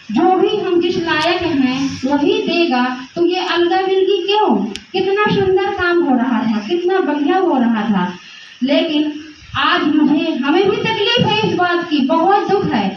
जो भी हम जिस लायक हैं वही देगा। तो ये अलगा बिलगी क्यों? कितना सुंदर काम हो रहा था, कितना बढ़िया हो रहा था। लेकिन आज हमें भी तकलीफ है इस बात की, बहुत दुख है।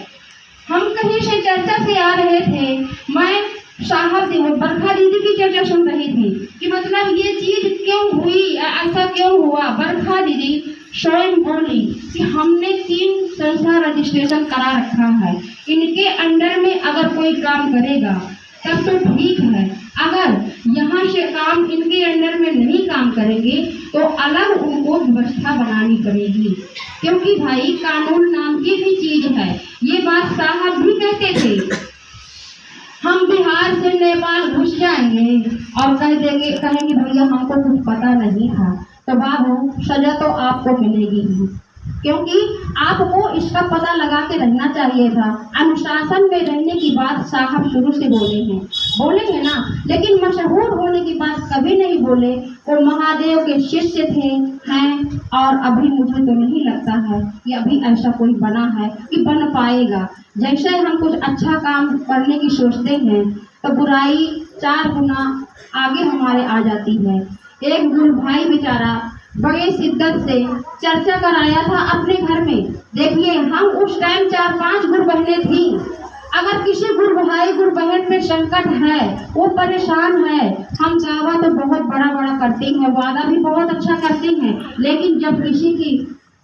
हम कहीं से चर्चा से आ रहे थे, मैं साहब बरखा दीदी की चर्चा सुन रही थी कि मतलब ये चीज क्यों हुई, ऐसा क्यों हुआ। बरखा दीदी स्वयं बोली कि हमने 3 संस्था रजिस्ट्रेशन करा रखा है, इनके अंडर में अगर कोई काम करेगा तब तो ठीक है, अगर यहाँ से काम इनके अंडर में नहीं काम करेंगे तो अलग उनको व्यवस्था बनानी पड़ेगी। क्योंकि भाई कानून नाम की भी चीज है, ये बात साहब भी कहते थे। हम बिहार से नेपाल घुस जाएंगे और कहेंगे भैया हमको कुछ पता नहीं था, तो बाबू सजा तो आपको मिलेगी ही, क्योंकि आपको इसका पता लगा के रहना चाहिए था। अनुशासन में रहने की बात साहब शुरू से बोलेंगे ना, लेकिन मशहूर होने की बात कभी नहीं बोले। वो महादेव के शिष्य थे हैं, और अभी मुझे तो नहीं लगता है कि अभी ऐसा कोई बना है कि बन पाएगा। जैसे हम कुछ अच्छा काम करने की सोचते हैं तो बुराई 4 गुना आगे हमारे आ जाती है। एक गुरु भाई बेचारा बड़े शिद्दत से चर्चा कराया था अपने घर में। देखिए हम उस टाइम 4-5 गुरु बहनें थी। अगर किसी गुरु भाई गुरु बहन में संकट है, वो परेशान है, हम दावा तो बहुत बड़ा करते हैं, वादा भी बहुत अच्छा करते हैं, लेकिन जब किसी की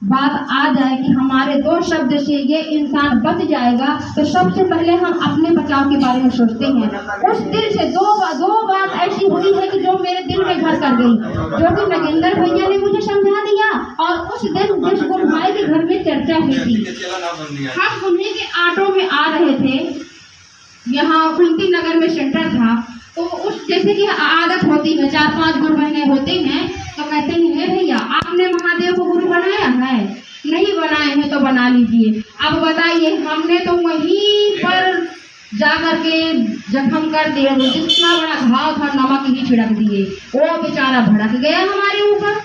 बात आ जाए कि हमारे 2 शब्द से ये इंसान बच जाएगा, तो सबसे पहले हम अपने बचाव के बारे में सोचते हैं। उस दिल से दो बात ऐसी हुई है कि जो मेरे दिल में घर कर गई, जो कि नगेंद्र भैया ने मुझे समझा दिया। और उस दिन जिस गुरु भाई के घर में चर्चा हुई थी, हम उन्हीं के ऑटो में आ रहे थे, यहाँ कुंती नगर में सेंटर था। तो उस जैसे कि आदत होती है, 4-5 गुरु बहने होते हैं, तो कहते हैं भैया आपने महादेव को गुरु बनाया है? नहीं बनाए हैं तो बना लीजिए। अब बताइए, हमने तो वहीं पर जा करके जख्म कर दिए, जितना बड़ा घाव था नमक ही छिड़क दिए। वो बेचारा भड़क गया हमारे ऊपर,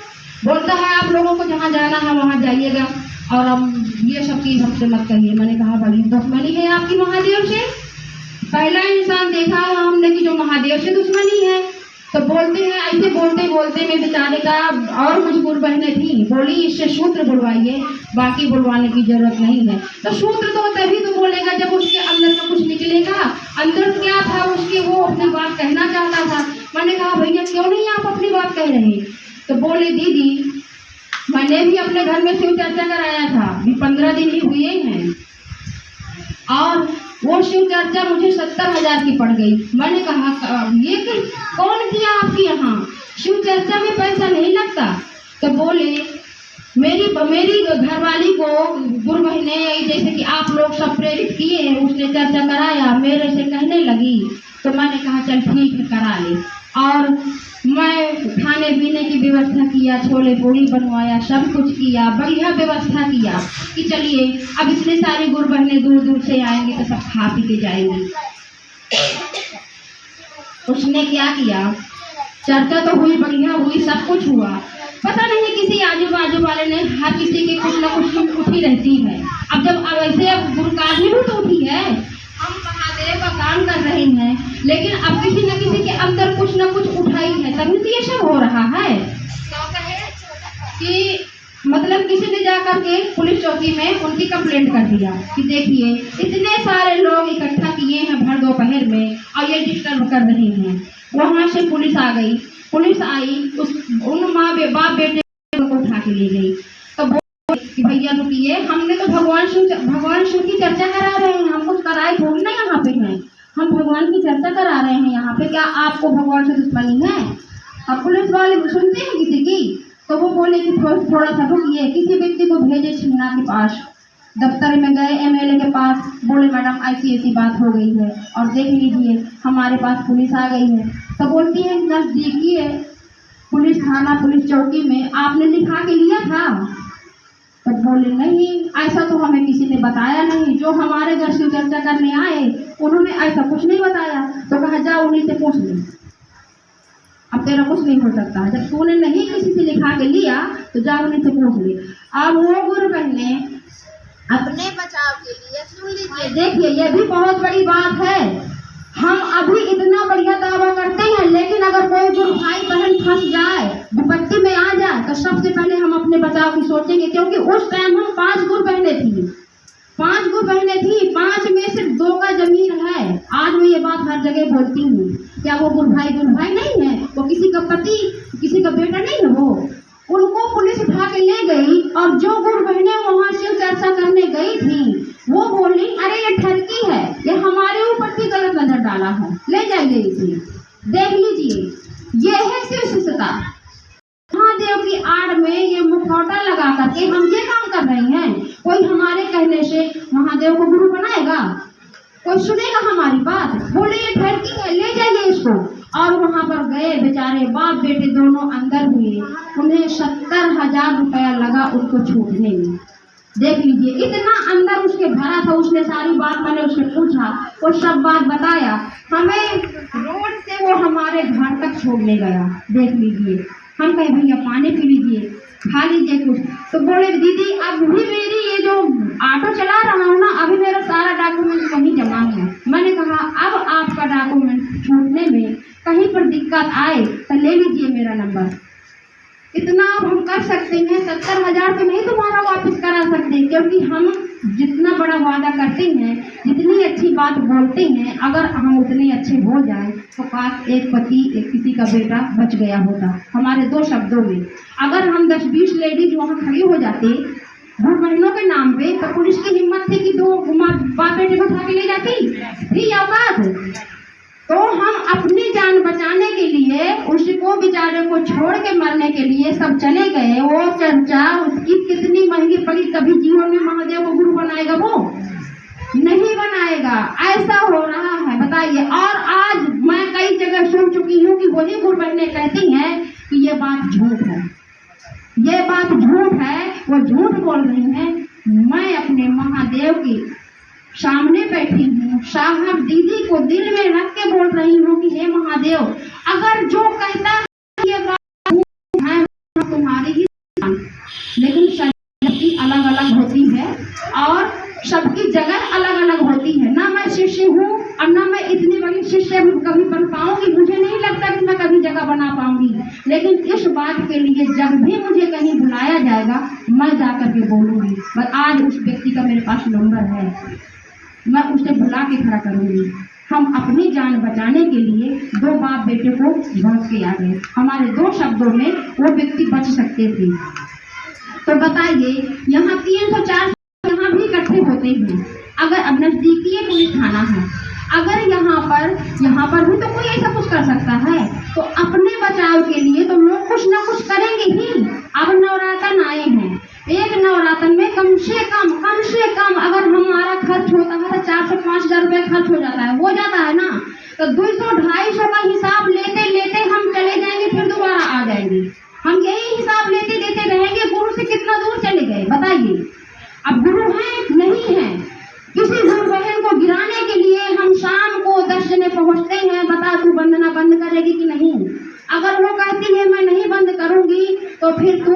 बोलता है आप लोगों को जहाँ जाना है वहाँ जाइएगा, और अब ये सब चीज हमसे मत कहिए। मैंने कहा बड़ी दुश्मनी है आपकी महादेव से, पहला इंसान देखा है हमने कि जो महादेव से दुश्मनी है। तो बोलते हैं, ऐसे बोलते में बेचारे का और कुछ गुरु बहनें थी, बोली इससे सूत्र बुलवाइए, बाकी बुलवाने की जरूरत नहीं है। तो सूत्र तो तभी तो बोलेगा जब उसके अंदर का कुछ निकलेगा। अंदर क्या था उसके, वो अपनी बात कहना चाहता था। मैंने कहा भैया क्यों नहीं आप अपनी बात कह रहे? तो बोले दीदी मैंने भी अपने घर में शिव चर्चा कराया था, अभी 15 दिन ही हुए हैं, और वो शिव चर्चा मुझे 70,000 की पड़ गई। मैंने कहा ये कौन किया आपके यहाँ? शिव चर्चा में पैसा नहीं लगता। तो बोले मेरी घरवाली को गुरु बहने जैसे कि आप लोग सब प्रेरित किए हैं, उसने चर्चा कराया, मेरे से कहने लगी। तो मैंने कहा चल ठीक है करा ले, और मैं खाने पीने की व्यवस्था किया, छोले पूड़ी बनवाया, सब कुछ किया, बढ़िया व्यवस्था किया कि चलिए अब इतने सारे गुरु बहने दूर दूर से आएंगे तो सब खा पी के जाएंगे। उसने क्या किया, चर्चा तो हुई, बढ़िया हुई, सब कुछ हुआ, पता नहीं किसी आजू बाजू वाले ने, हर किसी की कुछ न कुछ उठी रहती है। अब जब वैसे अब गुरु का भी तो उठी है, हम महादेव का काम कर रहे हैं, लेकिन अब किसी न किसी के अंदर कुछ न कुछ उठाई है, तभी तो ये सब हो रहा है। कि मतलब किसी ने जाकर के पुलिस चौकी में उनकी कंप्लेंट कर दिया कि देखिए इतने सारे लोग इकट्ठा किए हैं भर दोपहर में और ये डिस्टर्ब कर रहे हैं। वहाँ से पुलिस आ गई, पुलिस आई, उन बाप बेटे को उठा के ले गई। तो कि भैया रुकिए, हमने तो भगवान शिव की चर्चा करा रहे हैं, हम कुछ कराए थोड़ी ना यहाँ पे हैं, हम भगवान की चर्चा करा रहे हैं यहाँ पे, क्या आपको भगवान से दुश्मनी है? अब पुलिस वाले सुनते हैं किसी की, तो वो बोले कि थोड़ा सा रुकिए, किसी व्यक्ति को भेजे छिन्ना के पास, दफ्तर में गए एमएलए के पास, बोले मैडम ऐसी बात हो गई है और देख लीजिए हमारे पास पुलिस आ गई है। तो बोलती है नजदीकी है पुलिस थाना, पुलिस चौकी में आपने लिखा के लिया था? तो बोले नहीं, ऐसा तो हमें किसी ने बताया नहीं, जो हमारे घर शिव चर्चा करने आए उन्होंने ऐसा कुछ नहीं बताया। तो कहा जाओ उन्हीं से पूछ ले, अब तेरा कुछ नहीं हो सकता, जब तूने नहीं किसी से लिखा के लिया तो जाओ उन्हीं से पूछ ले। अब वो गुरु बहने अपने बचाव के लिए सुन लीजिए, देखिए ये भी बहुत बड़ी बात है, बढ़िया दावा करते हैं, लेकिन अगर कोई गुरु भाई बहन फंस जाए, विपत्ति में आ जाए, तो सबसे पहले हम अपने बचाव की सोचेंगे। क्योंकि उस टाइम हम 5 गुरु बहनें थी, 5 में सिर्फ 2 का जमीन है। आज मैं ये बात हर जगह बोलती हूँ, क्या वो गुरु भाई नहीं है? वो किसी का पति, किसी का बेटा नहीं है। वो उनको पुलिस उठा के ले गई, और जो गुरु बहनें वहां शिव चर्चा करने गई थी, वो बोली अरे ये ठरकी है, ये हमारे ऊपर भी गलत नजर डाला है, ले जाइए इसे। देख लीजिए, ये है शिव शिष्यता। महादेव की आड़ में ये मुखौटा लगा करके हम ये काम कर रहे हैं। कोई हमारे कहने से महादेव को गुरु बनाएगा? कोई सुनेगा हमारी बात? बोले ये ठरकी है, ले जाइए इसको। और वहां पर गए, बेचारे बाप बेटे दोनों अंदर हुए, उन्हें 70,000 रुपया लगा उसको छूटने में। देख लीजिए, इतना अंदर उसके भरा था। उसने सारी बात मैंने उससे पूछा, वो सब बात बताया। हमें रोड से वो हमारे घर तक छोड़ने गया। देख लीजिए, हम कहे भैया पानी पी लीजिए, खा लीजिए कुछ। तो बोले दीदी अब भी मेरी ये जो ऑटो चला रहा हूँ ना, अभी मेरा सारा डॉक्यूमेंट वहीं जमा है। मैंने कहा अब आपका डॉक्यूमेंट छूटने में कहीं पर दिक्कत आए तो ले लीजिए मेरा नंबर। इतना हम कर सकते हैं, 70,000 तो नहीं तुम्हारा वापस करा सकते, क्योंकि हम जितना बड़ा वादा करते हैं, जितनी अच्छी बात बोलते हैं, अगर हम उतने अच्छे हो जाएं तो काश एक पति एक किसी का बेटा बच गया होता। हमारे 2 शब्दों में अगर हम 10-20 लेडीज वहाँ खड़ी हो जाते गुरु बहनों के नाम पे, तो पुलिस की हिम्मत थी कि 2 बाप बेटे को उठा के ले जाती थी औकात? तो हम अपनी जान बचाने के लिए उसको बेचारे को छोड़ के मरने के लिए सब चले गए। वो चर्चा उसकी कितनी महंगी पड़ी, कभी जीवन में महादेव को गुरु बनाएगा? वो नहीं बनाएगा। ऐसा हो रहा है, बताइए। और आज मैं कई जगह सुन चुकी हूँ कि वही गुरु बहनें कहती हैं कि ये बात झूठ है, ये बात झूठ है, वो झूठ बोल रही हैं। मैं अपने महादेव की सामने बैठी हूँ, साहब दीदी को दिल में रख के बोल रही हूँ कि हे महादेव, अगर जो कहता है ये बात है तुम्हारी ही, लेकिन सबकी अलग अलग होती है और सबकी जगह अलग अलग होती है। ना मैं शिष्य हूँ और ना मैं इतनी बड़ी शिष्य कभी बन पाऊंगी। मुझे नहीं लगता कि मैं कभी जगह बना पाऊंगी, लेकिन इस बात के लिए जब भी मुझे कहीं बुलाया जाएगा मैं जाकर के बोलूंगी। पर आज उस व्यक्ति का मेरे पास नंबर है, मैं उसे बुला के खड़ा करूंगी। हम अपनी जान बचाने के लिए 2 बाप बेटे को भड़क के आ गए। हमारे 2 शब्दों में वो व्यक्ति बच सकते थे। तो बताइए, यहाँ 304 यहाँ भी इकट्ठे होते हैं। अगर अब नजदीकी पुलिस थाना है, अगर यहाँ पर भी तो कोई ऐसा कुछ कर सकता है, तो अपने बचाव के लिए तो लोग कुछ ना कुछ करेंगे ही। अब नवरात्र आए हैं, एक नवरात्र में कम से कम अगर हमारा खर्च होता है तो 4 से 5 हज़ार रुपये खर्च हो जाता है ना। तो 200-250 का हिसाब लेते लेते हम चले जाएंगे, फिर दोबारा आ जाएंगे। हम यही हिसाब लेते देते रहेंगे। गुरु से कितना दूर चले गए बताइए? अब गुरु हैं नहीं है, किसी गुरु बहन को गिराने के लिए हम शाम को 10 जने पहुँचते हैं, बता तू वंदना बंद करेगी कि नहीं? अगर वो कहती है मैं नहीं बंद करूंगी, तो फिर तू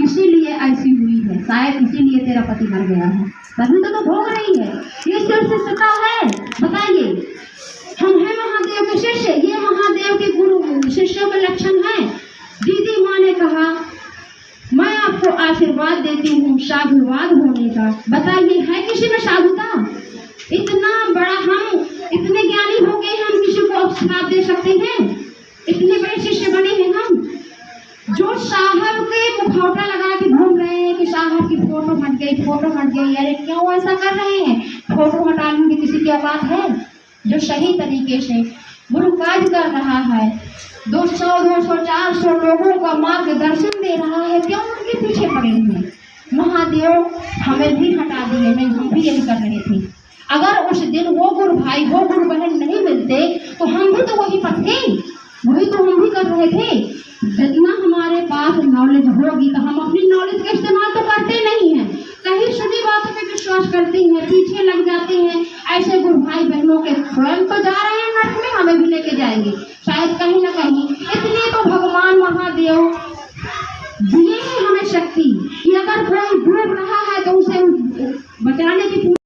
इसीलिए ऐसी हुई है, शायद इसीलिए तेरा पति मर गया है, तभी तो भोग रही है। ये सिर्फ शिष्यता है। बताइए, हम हैं महादेव के शिष्य, ये महादेव के गुरु शिष्यों के लक्षण हैं। दीदी माँ ने कहा मैं आपको आशीर्वाद देती हूँ साधुवाद होने का। बताइए, है किसी में साधुता? इतना बड़ा हम इतने ज्ञानी हो गए, हम किसी को श्राप दे सकते हैं? इतने बड़े शिष्य बने हैं हम, जो साहब के मुखौटा लगा के घूम रहे हैं कि साहब की फोटो हट गई। अरे क्यों ऐसा कर रहे हैं? फोटो हटाने की किसी की औकात है? जो सही तरीके से गुरु कार्य कर रहा है, 200, 400 लोगों का मार्गदर्शन दे रहा है, क्यों उनके पीछे पड़े हैं? महादेव हमें भी हटा दिए, नहीं हम भी यही कर रहे थे। अगर उस दिन वो गुरु भाई वो गुरु बहन नहीं मिलते तो हम भी तो वही पर थे, वही तो हम भी कर रहे थे। जितना हमारे पास नॉलेज होगी तो हम अपनी नॉलेज का इस्तेमाल तो करते नहीं हैं, कहीं सुनी बातों पे विश्वास करते हैं, पीछे लग जाते हैं। ऐसे गुरु भाई बहनों के स्वयं तो जा